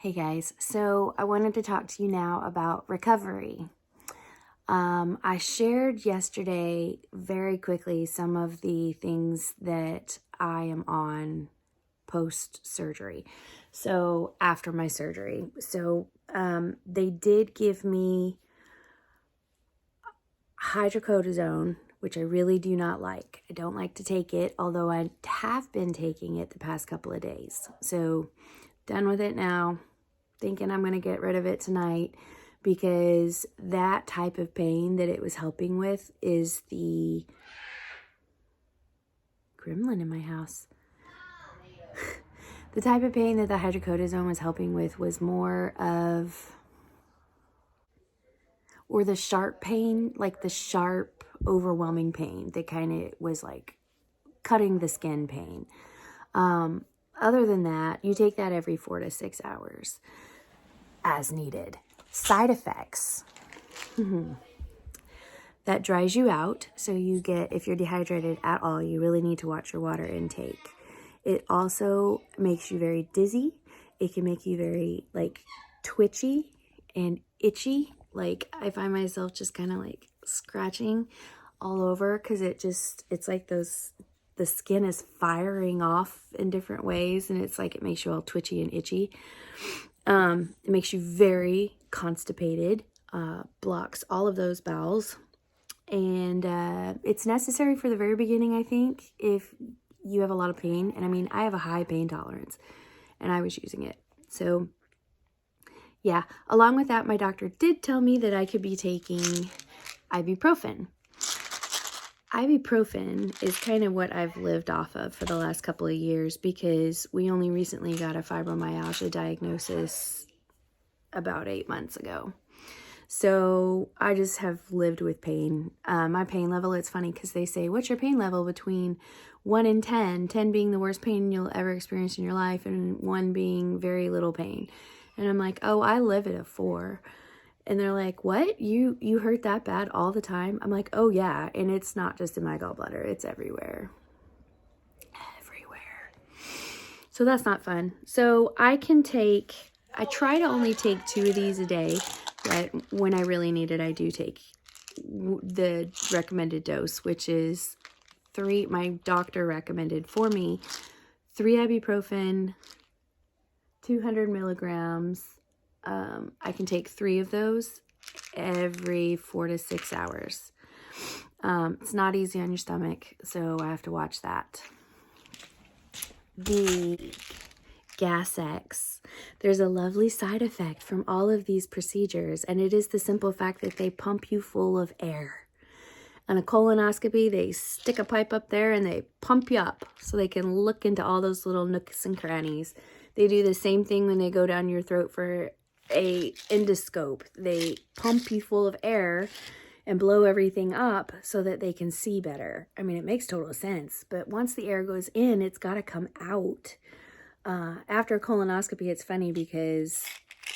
Hey guys, so I wanted to talk to you now about recovery. I shared yesterday very quickly some of the things that I am on post-surgery. So after my surgery. So they did give me hydrocodone, which I really do not like. I don't like to take it, although I have been taking it the past couple of days. So done with it now. Thinking I'm going to get rid of it tonight because that type of pain that it was helping with is the gremlin in my house. The type of pain that the hydrocodone was helping with was more of, or the sharp pain, like the sharp, overwhelming pain that kind of was like cutting the skin pain. Other than that, you take that every 4 to 6 hours as needed. Side effects. That dries you out, so you get, if you're dehydrated at all, you really need to watch your water intake. It also makes you very dizzy. It can make you very, like, twitchy and itchy. Like, I find myself just kind of, like, scratching all over because it's like the skin is firing off in different ways, and it's like it makes you all twitchy and itchy. It makes you very constipated, blocks all of those bowels. And it's necessary for the very beginning, I think, if you have a lot of pain. And I mean, I have a high pain tolerance, and I was using it. So, yeah. Along with that, my doctor did tell me that I could be taking ibuprofen. Ibuprofen is kind of what I've lived off of for the last couple of years because we only recently got a fibromyalgia diagnosis about 8 months ago. So I just have lived with pain. My pain level, it's funny because they say, what's your pain level between 1 and 10? 10 being the worst pain you'll ever experience in your life and 1 being very little pain. And I'm like, oh, I live at a 4. And they're like, what? You hurt that bad all the time? I'm like, oh yeah. And it's not just in my gallbladder. It's everywhere. Everywhere. So that's not fun. So I try to only take 2 of these a day. But when I really need it, I do take the recommended dose, which is 3. My doctor recommended for me 3 ibuprofen, 200 milligrams. I can take 3 of those every 4 to 6 hours. It's not easy on your stomach, so I have to watch that. The Gas-X. There's a lovely side effect from all of these procedures, and it is the simple fact that they pump you full of air. On a colonoscopy, they stick a pipe up there and they pump you up so they can look into all those little nooks and crannies. They do the same thing when they go down your throat for a endoscope. They pump you full of air and blow everything up so that they can see better. I mean, it makes total sense, but once the air goes in, it's got to come out. After a colonoscopy, it's funny because,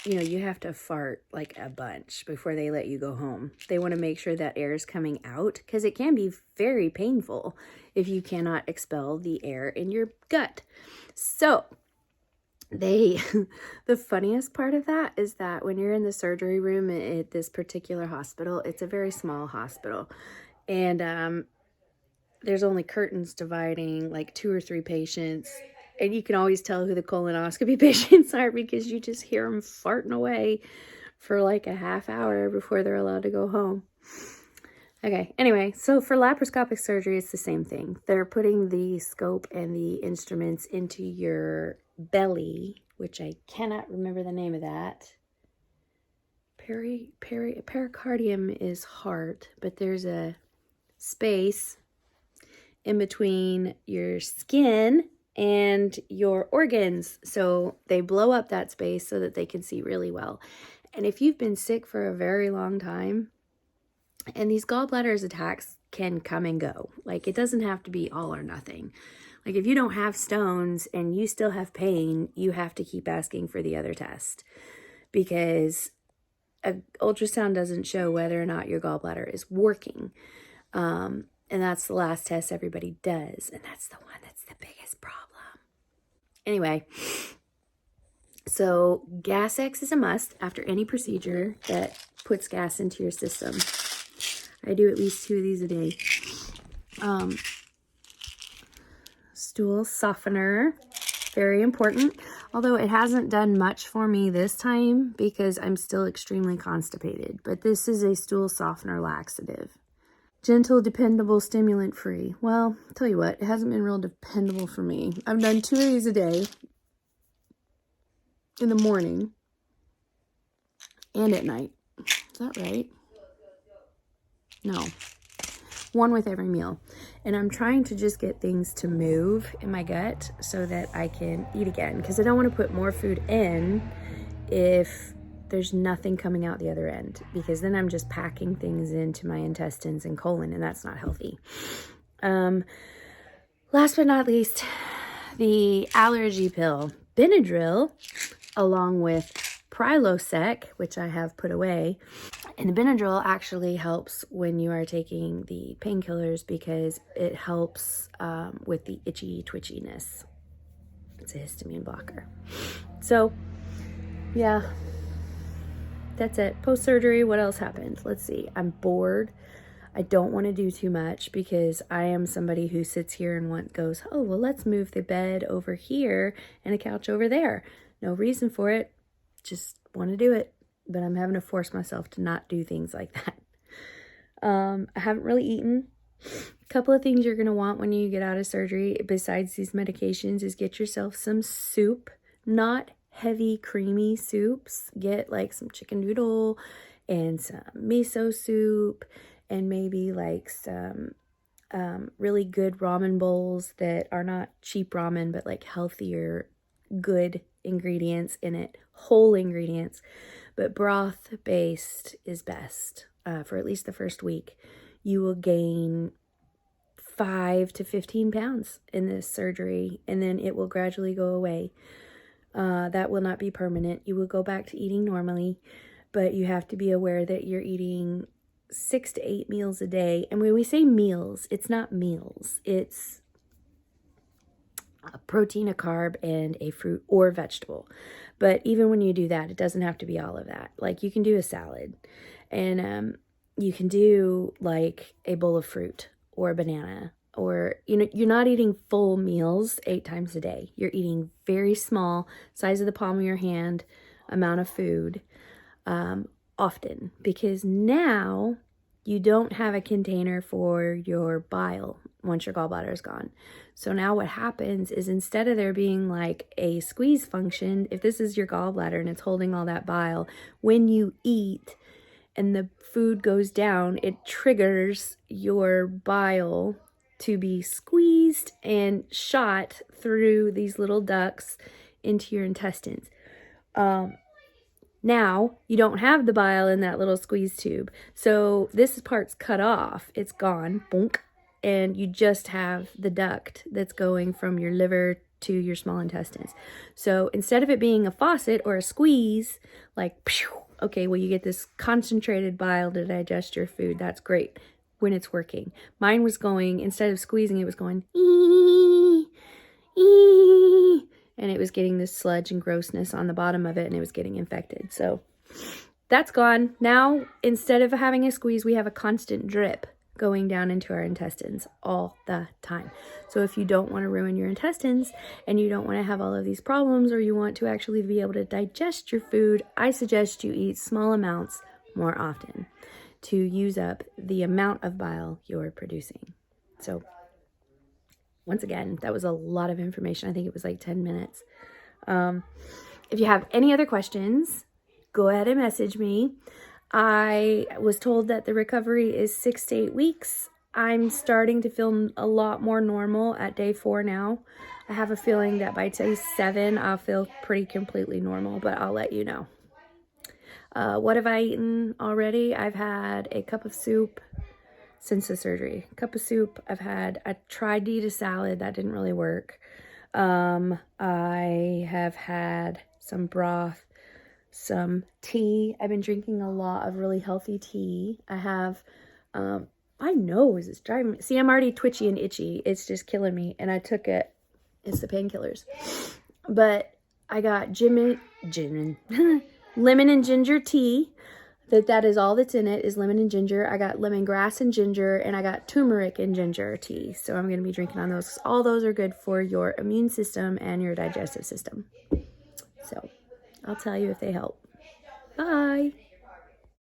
you have to fart like a bunch before they let you go home. They want to make sure that air is coming out because it can be very painful if you cannot expel the air in your gut. So the funniest part of that is that when you're in the surgery room at this particular hospital, it's a very small hospital. And there's only curtains dividing like 2 or 3 patients. And you can always tell who the colonoscopy patients are because you just hear them farting away for like a half hour before they're allowed to go home. Okay, anyway, so for laparoscopic surgery, it's the same thing. They're putting the scope and the instruments into your belly, which I cannot remember the name of that. Pericardium is heart, but there's a space in between your skin and your organs. So they blow up that space so that they can see really well. And if you've been sick for a very long time, and these gallbladder attacks can come and go. Like, it doesn't have to be all or nothing. Like, if you don't have stones and you still have pain, you have to keep asking for the other test. Because an ultrasound doesn't show whether or not your gallbladder is working. And that's the last test everybody does. And that's the one that's the biggest problem. Anyway, So Gas X is a must after any procedure that puts gas into your system. I do at least 2 of these a day. Stool Softener, very important. Although it hasn't done much for me this time because I'm still extremely constipated. But this is a stool softener laxative. Gentle, dependable, stimulant-free. Well, I'll tell you what, it hasn't been real dependable for me. I've done 2 of these a day in the morning and at night. Is that right? No. 1 with every meal. And I'm trying to just get things to move in my gut so that I can eat again. Because I don't want to put more food in if there's nothing coming out the other end. Because then I'm just packing things into my intestines and colon, and that's not healthy. Last but not least, the allergy pill. Benadryl, along with Prilosec, which I have put away. And the Benadryl actually helps when you are taking the painkillers because it helps with the itchy twitchiness. It's a histamine blocker. So, yeah, that's it. Post-surgery, what else happened? Let's see. I'm bored. I don't want to do too much because I am somebody who sits here and goes, oh, well, let's move the bed over here and a couch over there. No reason for it. Just want to do it. But I'm having to force myself to not do things like that. I haven't really eaten. A couple of things you're going to want when you get out of surgery, besides these medications, is get yourself some soup. Not heavy, creamy soups. Get like some chicken noodle and some miso soup and maybe like some really good ramen bowls that are not cheap ramen, but like healthier, good ingredients in it, whole ingredients. But broth-based is best for at least the first week. You will gain 5 to 15 pounds in this surgery, and then it will gradually go away. That will not be permanent. You will go back to eating normally, but you have to be aware that you're eating 6 to 8 meals a day. And when we say meals, it's not meals. It's a protein, a carb, and a fruit or vegetable. But even when you do that, it doesn't have to be all of that. Like you can do a salad and you can do like a bowl of fruit or a banana, or, you know, you're not eating full meals 8 times a day. You're eating very small, size of the palm of your hand amount of food often, because now you don't have a container for your bile once your gallbladder is gone. So now what happens is, instead of there being like a squeeze function, if this is your gallbladder and it's holding all that bile, when you eat and the food goes down, it triggers your bile to be squeezed and shot through these little ducts into your intestines. Now, you don't have the bile in that little squeeze tube. So this part's cut off. It's gone. Bonk. And you just have the duct that's going from your liver to your small intestines. So instead of it being a faucet or a squeeze, like, okay, well, you get this concentrated bile to digest your food. That's great when it's working. Mine was going, instead of squeezing, it was going, ee, ee. And it was getting this sludge and grossness on the bottom of it, and it was getting infected. So that's gone. Now, instead of having a squeeze, we have a constant drip going down into our intestines all the time. So if you don't want to ruin your intestines and you don't want to have all of these problems, or you want to actually be able to digest your food, I suggest you eat small amounts more often to use up the amount of bile you're producing. So once again, that was a lot of information. I think it was like 10 minutes. If you have any other questions, go ahead and message me. I was told that the recovery is 6 to 8 weeks. I'm starting to feel a lot more normal at day 4 now. I have a feeling that by day 7, I'll feel pretty completely normal, but I'll let you know. What have I eaten already? I've had a cup of soup since the surgery. Cup of soup. I tried to eat a salad. That didn't really work. I have had some broth, some tea. I've been drinking a lot of really healthy tea. I have, my nose is driving me. See, I'm already twitchy and itchy. It's just killing me. And I took it. It's the painkillers. But I got lemon and ginger tea. That is all that's in it, is lemon and ginger. I got lemongrass and ginger, and I got turmeric and ginger tea. So I'm going to be drinking on those. All those are good for your immune system and your digestive system. So I'll tell you if they help. Bye.